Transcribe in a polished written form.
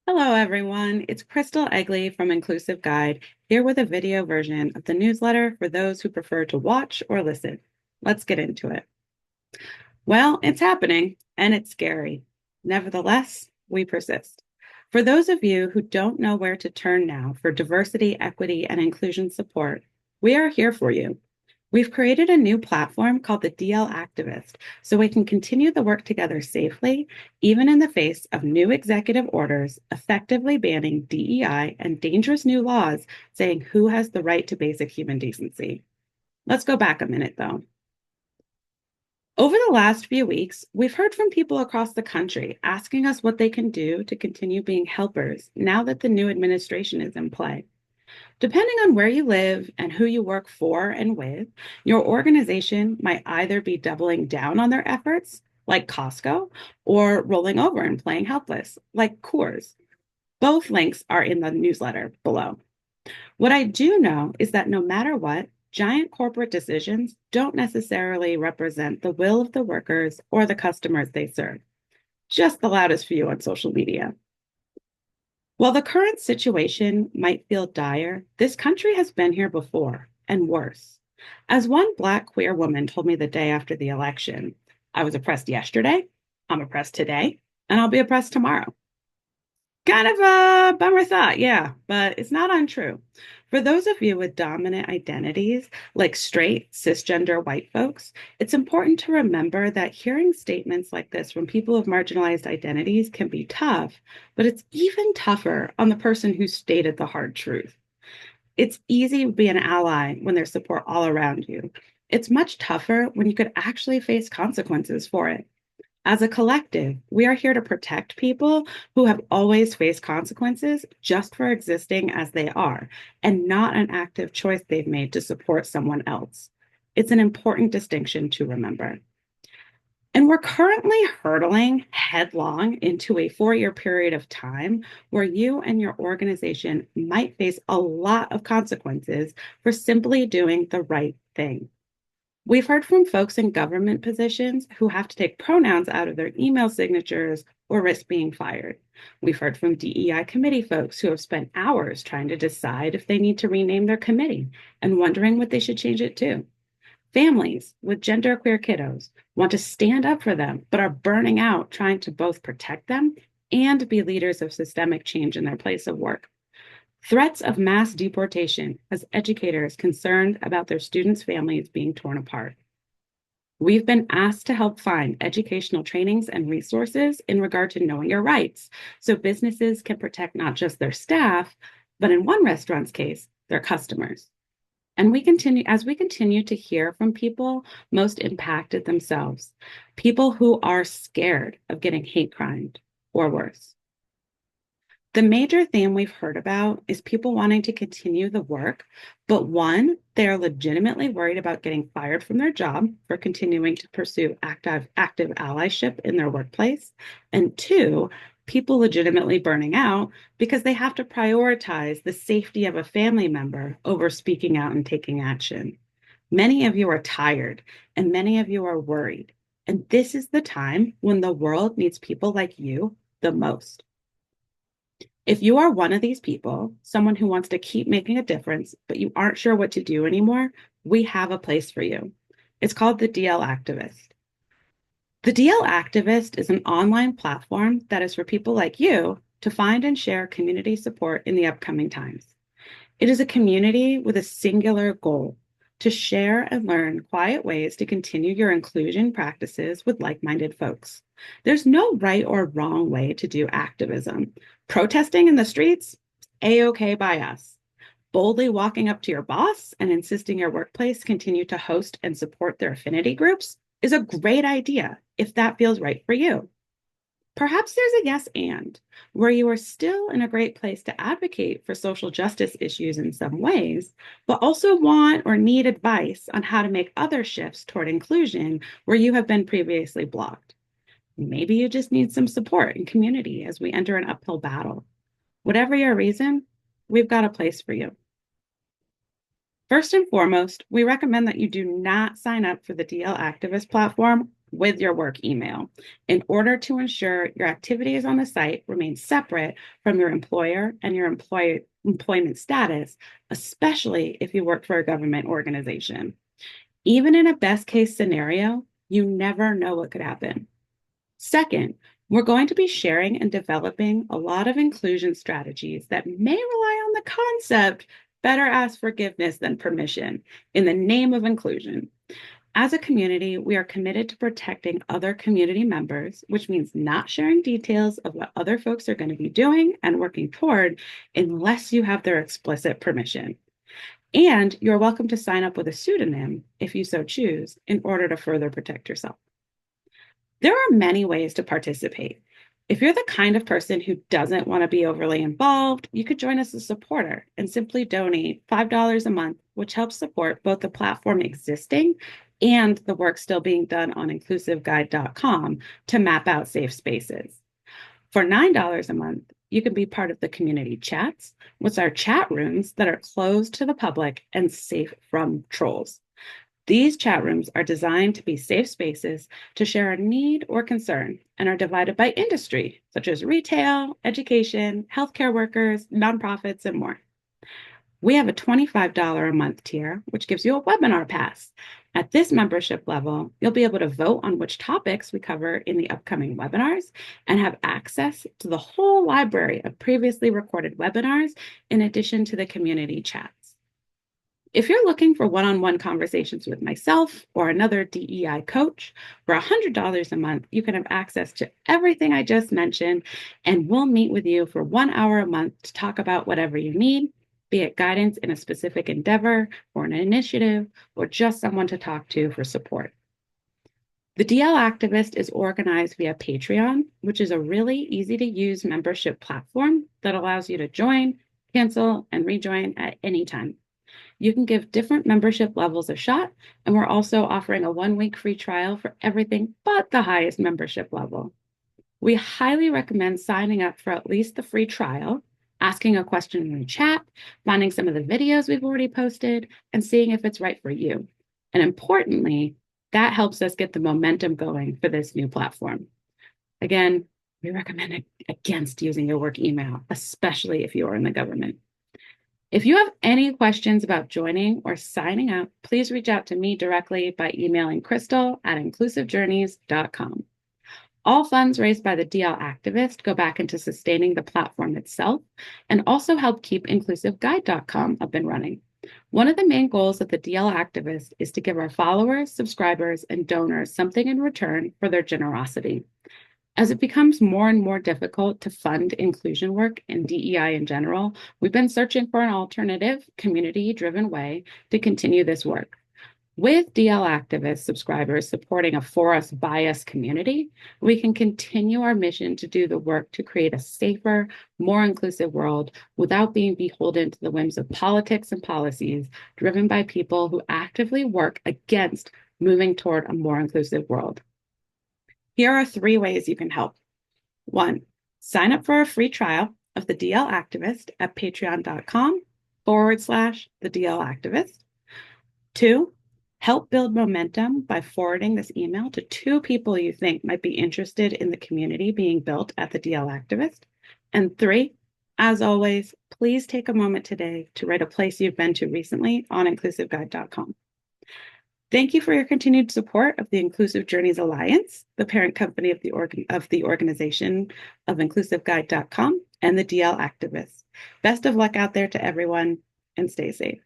Hello, everyone. It's Crystal Egley from Inclusive Guide, here with a video version of the newsletter for those who prefer to watch or listen. Let's get into it. Well, it's happening, and it's scary. Nevertheless, we persist. For those of you who don't know where to turn now for diversity, equity, and inclusion support, we are here for you. We've created a new platform called the DL Activist so we can continue the work together safely, even in the face of new executive orders effectively banning DEI and dangerous new laws saying who has the right to basic human decency. Let's go back a minute, though. Over the last few weeks, we've heard from people across the country asking us what they can do to continue being helpers now that the new administration is in play. Depending on where you live and who you work for and with, your organization might either be doubling down on their efforts, like Costco, or rolling over and playing helpless, like Coors. Both links are in the newsletter below. What I do know is that no matter what, giant corporate decisions don't necessarily represent the will of the workers or the customers they serve, just the loudest few on social media. While the current situation might feel dire, this country has been here before and worse. As one Black queer woman told me the day after the election, I was oppressed yesterday, I'm oppressed today, and I'll be oppressed tomorrow. Kind of a bummer thought, yeah, but it's not untrue. For those of you with dominant identities, like straight, cisgender white folks, it's important to remember that hearing statements like this from people of marginalized identities can be tough, but it's even tougher on the person who stated the hard truth. It's easy to be an ally when there's support all around you. It's much tougher when you could actually face consequences for it. As a collective, we are here to protect people who have always faced consequences just for existing as they are, and not an active choice they've made to support someone else. It's an important distinction to remember. And we're currently hurtling headlong into a 4 year period of time where you and your organization might face a lot of consequences for simply doing the right thing. We've heard from folks in government positions who have to take pronouns out of their email signatures or risk being fired. We've heard from DEI committee folks who have spent hours trying to decide if they need to rename their committee and wondering what they should change it to. Families with genderqueer kiddos want to stand up for them, but are burning out trying to both protect them and be leaders of systemic change in their place of work. Threats of mass deportation as educators concerned about their students' families being torn apart. We've been asked to help find educational trainings and resources in regard to knowing your rights so businesses can protect not just their staff, but in one restaurant's case, their customers. And as we continue to hear from people most impacted themselves, people who are scared of getting hate crimed or worse. The major theme we've heard about is people wanting to continue the work, but one, they're legitimately worried about getting fired from their job for continuing to pursue active allyship in their workplace. And two, people legitimately burning out because they have to prioritize the safety of a family member over speaking out and taking action. Many of you are tired and many of you are worried. And this is the time when the world needs people like you the most. If you are one of these people, someone who wants to keep making a difference, but you aren't sure what to do anymore, we have a place for you. It's called the DL Activist. The DL Activist is an online platform that is for people like you to find and share community support in the upcoming times. It is a community with a singular goal to share and learn quiet ways to continue your inclusion practices with like minded folks. There's no right or wrong way to do activism. Protesting in the streets, A-OK by us. Boldly walking up to your boss and insisting your workplace continue to host and support their affinity groups is a great idea if that feels right for you. Perhaps there's a yes and, where you are still in a great place to advocate for social justice issues in some ways, but also want or need advice on how to make other shifts toward inclusion where you have been previously blocked. Maybe you just need some support and community as we enter an uphill battle. Whatever your reason, we've got a place for you. First and foremost, we recommend that you do not sign up for the DL Activist platform with your work email in order to ensure your activities on the site remain separate from your employer and your employment status, especially if you work for a government organization. Even in a best case scenario, you never know what could happen. Second, we're going to be sharing and developing a lot of inclusion strategies that may rely on the concept better ask forgiveness than permission in the name of inclusion. As a community, we are committed to protecting other community members, which means not sharing details of what other folks are going to be doing and working toward unless you have their explicit permission. And you're welcome to sign up with a pseudonym if you so choose in order to further protect yourself. There are many ways to participate. If you're the kind of person who doesn't want to be overly involved, you could join us as a supporter and simply donate $5 a month, which helps support both the platform existing and the work still being done on inclusiveguide.com to map out safe spaces. For $9 a month, you can be part of the community chats, which are chat rooms that are closed to the public and safe from trolls. These chat rooms are designed to be safe spaces to share a need or concern and are divided by industry, such as retail, education, healthcare workers, nonprofits, and more. We have a $25 a month tier, which gives you a webinar pass. At this membership level, you'll be able to vote on which topics we cover in the upcoming webinars and have access to the whole library of previously recorded webinars in addition to the community chats. If you're looking for one-on-one conversations with myself or another DEI coach, for $100 a month, you can have access to everything I just mentioned, and we'll meet with you for 1 hour a month to talk about whatever you need, be it guidance in a specific endeavor or an initiative, or just someone to talk to for support. The DL Activist is organized via Patreon, which is a really easy to use membership platform that allows you to join, cancel, and rejoin at any time. You can give different membership levels a shot, and we're also offering a 1-week free trial for everything but the highest membership level. We highly recommend signing up for at least the free trial, asking a question in the chat, finding some of the videos we've already posted, and seeing if it's right for you. And importantly, that helps us get the momentum going for this new platform. Again, we recommend against using your work email, especially if you are in the government. If you have any questions about joining or signing up, please reach out to me directly by emailing crystal@inclusivejourneys.com. All funds raised by the DL Activist go back into sustaining the platform itself and also help keep inclusiveguide.com up and running. One of the main goals of the DL Activist is to give our followers, subscribers, and donors something in return for their generosity. As it becomes more and more difficult to fund inclusion work and DEI in general, we've been searching for an alternative, community-driven way to continue this work. With DL Activist subscribers supporting a For Us, By Us community, we can continue our mission to do the work to create a safer, more inclusive world without being beholden to the whims of politics and policies driven by people who actively work against moving toward a more inclusive world. Here are 3 ways you can help. 1, sign up for a free trial of the DL Activist at patreon.com/the DL Activist. 2, help build momentum by forwarding this email to 2 people you think might be interested in the community being built at the DL Activist. And 3, as always, please take a moment today to write a place you've been to recently on inclusiveguide.com. Thank you for your continued support of the Inclusive Journeys Alliance, the parent company of the organization of inclusiveguide.com and the DL Activists. Best of luck out there to everyone, and stay safe.